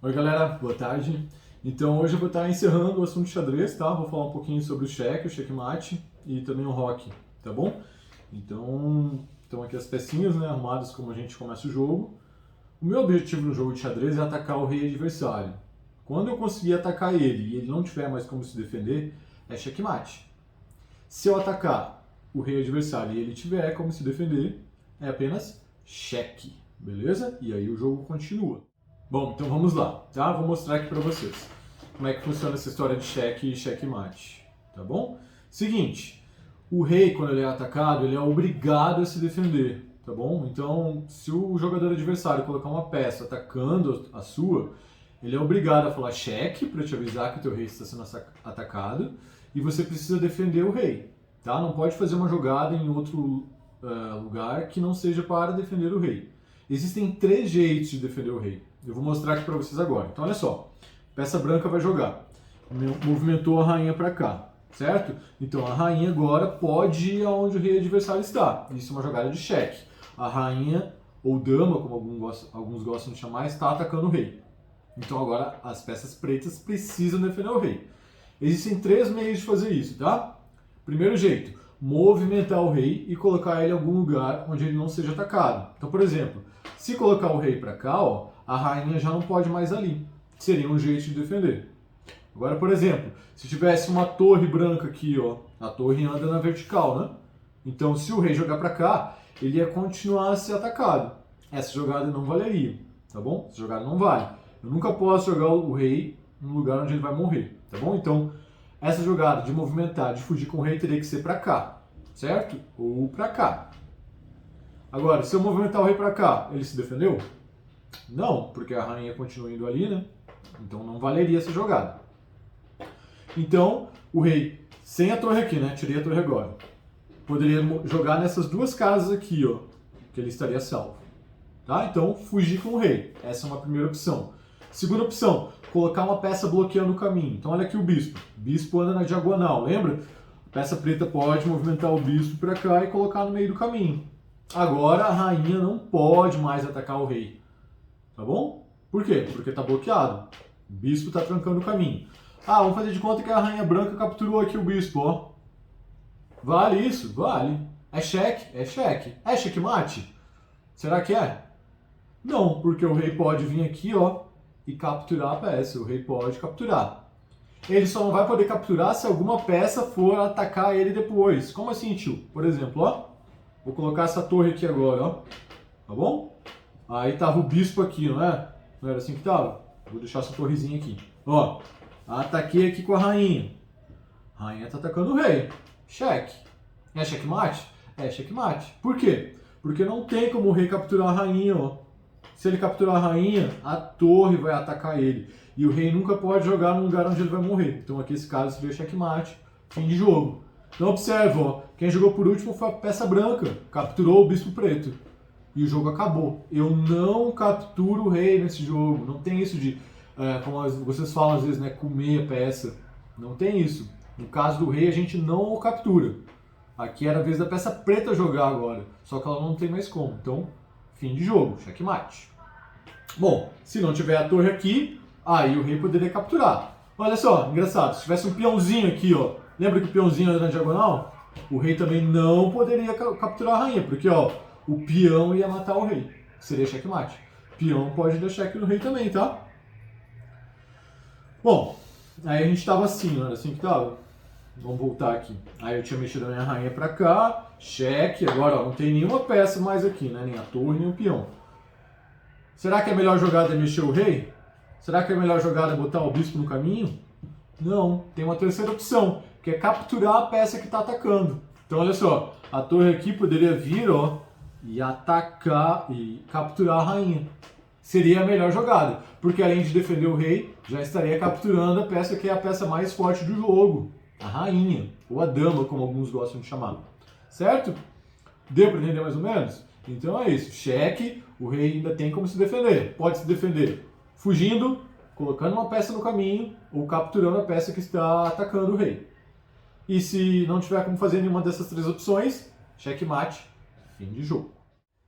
Oi galera, boa tarde. Então hoje eu vou estar encerrando o assunto de xadrez, tá? Vou falar um pouquinho sobre o cheque, o checkmate e também o roque, tá bom? Então, estão aqui as pecinhas, né, arrumadas como a gente começa o jogo. O meu objetivo no jogo de xadrez é atacar o rei adversário. Quando eu conseguir atacar ele e ele não tiver mais como se defender, é checkmate. Se eu atacar o rei adversário e ele tiver como se defender, é apenas cheque, beleza? E aí o jogo continua. Bom, então vamos lá, tá? Vou mostrar aqui pra vocês como é que funciona essa história de cheque e checkmate, tá bom? Seguinte, o rei, quando ele é atacado, ele é obrigado a se defender, tá bom? Então, se o jogador adversário colocar uma peça atacando a sua, ele é obrigado a falar cheque para te avisar que o teu rei está sendo atacado e você precisa defender o rei, tá? Não pode fazer uma jogada em outro lugar que não seja para defender o rei. Existem 3 jeitos de defender o rei. Eu vou mostrar aqui para vocês agora. Então olha só, peça branca vai jogar, movimentou a rainha para cá, certo? Então a rainha agora pode ir aonde o rei adversário está. Isso é uma jogada de cheque. A rainha, ou dama, como alguns gostam de chamar, está atacando o rei. Então agora as peças pretas precisam defender o rei. Existem 3 meios de fazer isso, tá? Primeiro jeito, movimentar o rei e colocar ele em algum lugar onde ele não seja atacado. Então, por exemplo, se colocar o rei para cá, ó, a rainha já não pode mais ali. Seria um jeito de defender. Agora, por exemplo, se tivesse uma torre branca aqui, ó, a torre anda na vertical, né? Então, se o rei jogar para cá, ele ia continuar a ser atacado. Essa jogada não valeria, tá bom? Essa jogada não vale. Eu nunca posso jogar o rei no lugar onde ele vai morrer, tá bom? Então, essa jogada de movimentar, de fugir com o rei, teria que ser para cá, certo? Ou para cá. Agora, se eu movimentar o rei para cá, ele se defendeu? Não, porque a rainha continua indo ali, né? Então não valeria essa jogada. Então, o rei, sem a torre aqui, né? Tirei a torre agora. Poderia jogar nessas 2 casas aqui, ó, que ele estaria salvo. Tá? Então, fugir com o rei. Essa é uma primeira opção. Segunda opção, colocar uma peça bloqueando o caminho. Então, olha aqui o bispo. O bispo anda na diagonal, lembra? A peça preta pode movimentar o bispo para cá e colocar no meio do caminho. Agora, a rainha não pode mais atacar o rei. Tá bom? Por quê? Porque está bloqueado. O bispo está trancando o caminho. Ah, vamos fazer de conta que a rainha branca capturou aqui o bispo, ó. Vale isso? Vale. É cheque? É cheque. É checkmate? Será que é? Não, porque o rei pode vir aqui, ó, e capturar a peça. O rei pode capturar. Ele só não vai poder capturar se alguma peça for atacar ele depois. Como assim, tio? Por exemplo, ó. Vou colocar essa torre aqui agora, ó. Tá bom? Aí tava o bispo aqui, não é? Não era assim que tava? Vou deixar essa torrezinha aqui. Ó, ataquei aqui com a rainha. A rainha tá atacando o rei. Cheque. É checkmate? É checkmate. Por quê? Porque não tem como o rei capturar a rainha, ó. Se ele capturar a rainha, a torre vai atacar ele. E o rei nunca pode jogar no lugar onde ele vai morrer. Então aqui esse caso seria checkmate, fim de jogo. Então observa, ó, quem jogou por último foi a peça branca, capturou o bispo preto. E o jogo acabou. Eu não capturo o rei nesse jogo. Não tem isso de, como vocês falam às vezes, né, comer a peça. Não tem isso. No caso do rei, a gente não o captura. Aqui era a vez da peça preta jogar agora. Só que ela não tem mais como. Então, fim de jogo. Checkmate. Bom, se não tiver a torre aqui, aí o rei poderia capturar. Olha só, engraçado. Se tivesse um peãozinho aqui, ó. Lembra que o peãozinho era na diagonal? O rei também não poderia capturar a rainha. Porque, ó, o peão ia matar o rei. Seria checkmate. Peão pode dar cheque no rei também, tá? Bom, aí a gente tava assim, não era assim que tava? Vamos voltar aqui. Aí eu tinha mexido a minha rainha pra cá, cheque. Agora, ó, não tem nenhuma peça mais aqui, né? Nem a torre, nem o peão. Será que a melhor jogada é mexer o rei? Será que a melhor jogada é botar o bispo no caminho? Não, tem uma terceira opção, que é capturar a peça que está atacando. Então, olha só, a torre aqui poderia vir, ó, e atacar e capturar a rainha. Seria a melhor jogada, porque além de defender o rei, já estaria capturando a peça que é a peça mais forte do jogo, a rainha, ou a dama, como alguns gostam de chamar. Certo? Deu para entender mais ou menos? Então é isso, cheque, o rei ainda tem como se defender. Pode se defender fugindo, colocando uma peça no caminho, ou capturando a peça que está atacando o rei. E se não tiver como fazer nenhuma dessas 3 opções, checkmate, fim de jogo.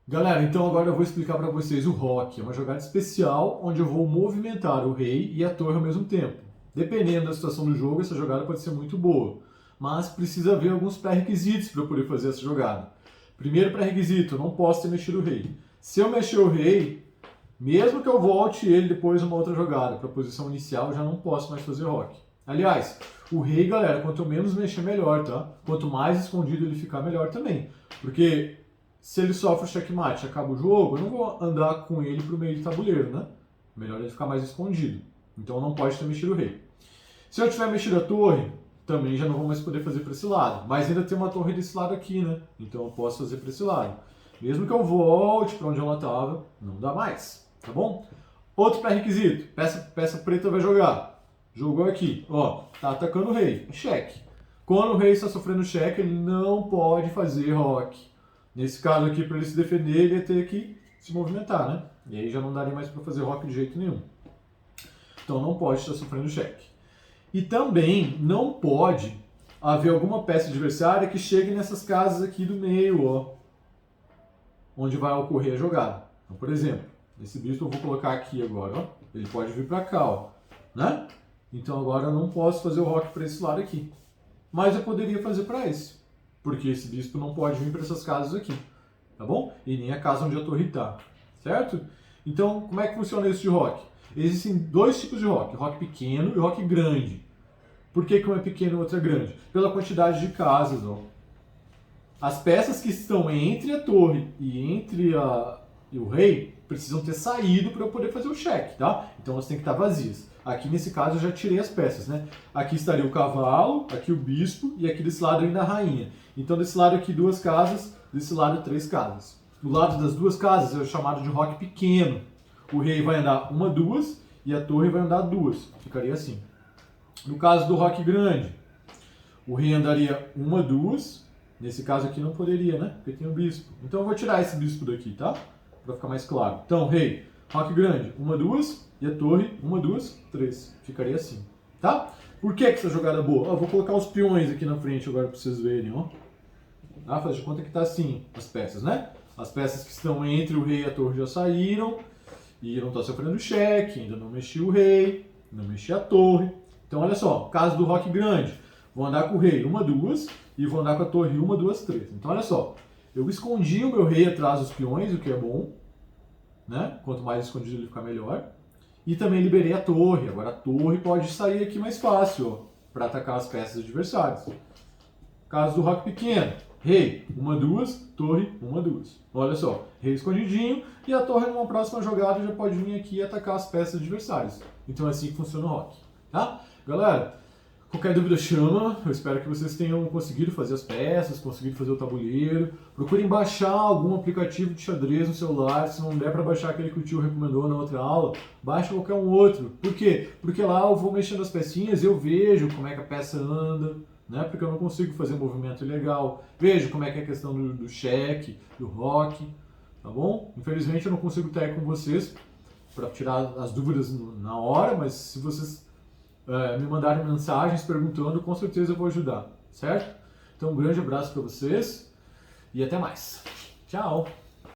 Galera, então agora eu vou explicar para vocês o rock. É uma jogada especial onde eu vou movimentar o rei e a torre ao mesmo tempo. Dependendo da situação do jogo, essa jogada pode ser muito boa, mas precisa haver alguns pré-requisitos para eu poder fazer essa jogada. Primeiro pré-requisito, eu não posso ter mexido o rei. Se eu mexer o rei, mesmo que eu volte ele depois numa outra jogada para a posição inicial, eu já não posso mais fazer rock. Aliás, o rei, galera, quanto menos mexer, melhor, tá? Quanto mais escondido ele ficar, melhor também. Porque se ele sofre o checkmate e acaba o jogo, eu não vou andar com ele pro meio do tabuleiro, né? Melhor ele ficar mais escondido. Então não pode ter mexido o rei. Se eu tiver mexido a torre, também já não vou mais poder fazer para esse lado. Mas ainda tem uma torre desse lado aqui, né? Então eu posso fazer para esse lado. Mesmo que eu volte para onde ela estava, não dá mais, tá bom? Outro pré-requisito, peça preta vai jogar. Jogou aqui, ó, tá atacando o rei, cheque. Quando o rei está sofrendo cheque, ele não pode fazer rock. Nesse caso aqui, para ele se defender, ele ia ter que se movimentar, né? E aí já não daria mais para fazer rock de jeito nenhum. Então não pode estar sofrendo cheque. E também não pode haver alguma peça adversária que chegue nessas casas aqui do meio, ó, onde vai ocorrer a jogada. Então, por exemplo, esse bispo eu vou colocar aqui agora, ó. Ele pode vir para cá, ó, né? Então agora eu não posso fazer o rock para esse lado aqui. Mas eu poderia fazer para esse, porque esse bispo não pode vir para essas casas aqui, tá bom? E nem a casa onde a torre está, certo? Então, como é que funciona isso de rock? Existem dois tipos de rock, rock pequeno e rock grande. Por que um é pequeno e o outro é grande? Pela quantidade de casas, ó. As peças que estão entre a torre e e o rei precisam ter saído para eu poder fazer o cheque, tá? Então elas têm que estar vazias. Aqui nesse caso eu já tirei as peças, né? Aqui estaria o cavalo, aqui o bispo e aqui desse lado ainda a rainha. Então desse lado aqui 2 casas, desse lado 3 casas. Do lado das 2 casas é o chamado de rock pequeno. O rei vai andar 1, 2 e a torre vai andar 2. Ficaria assim. No caso do rock grande, o rei andaria 1, 2. Nesse caso aqui não poderia, né? Porque tem o bispo. Então eu vou tirar esse bispo daqui, tá? Para ficar mais claro. Então, rei, rock grande, 1, 2 e a torre, 1, 2, 3. Ficaria assim, tá? Por que essa jogada é boa? Ó, vou colocar os peões aqui na frente agora para vocês verem, ó. Tá? Faz de conta que tá assim as peças, né? As peças que estão entre o rei e a torre já saíram e não tá sofrendo cheque, ainda não mexi o rei, não mexi a torre. Então, olha só, caso do rock grande, vou andar com o rei 1, 2 e vou andar com a torre 1, 2, 3. Então, olha só, eu escondi o meu rei atrás dos peões, o que é bom, né? Quanto mais escondido ele ficar, melhor. E também liberei a torre. Agora a torre pode sair aqui mais fácil, para atacar as peças adversárias. Caso do rock pequeno, rei 1, 2, torre 1, 2. Olha só, rei escondidinho e a torre numa próxima jogada já pode vir aqui e atacar as peças adversárias. Então é assim que funciona o rock, tá? Galera, qualquer dúvida chama, eu espero que vocês tenham conseguido fazer as peças, conseguido fazer o tabuleiro. Procurem baixar algum aplicativo de xadrez no celular, se não der para baixar aquele que o tio recomendou na outra aula, baixa qualquer um outro. Por quê? Porque lá eu vou mexendo as pecinhas e eu vejo como é que a peça anda, né? Porque eu não consigo fazer movimento legal. Vejo como é que é a questão do cheque, do rock, tá bom? Infelizmente eu não consigo estar aí com vocês para tirar as dúvidas na hora, mas se vocês me mandarem mensagens perguntando, com certeza eu vou ajudar, certo? Então um grande abraço para vocês e até mais. Tchau!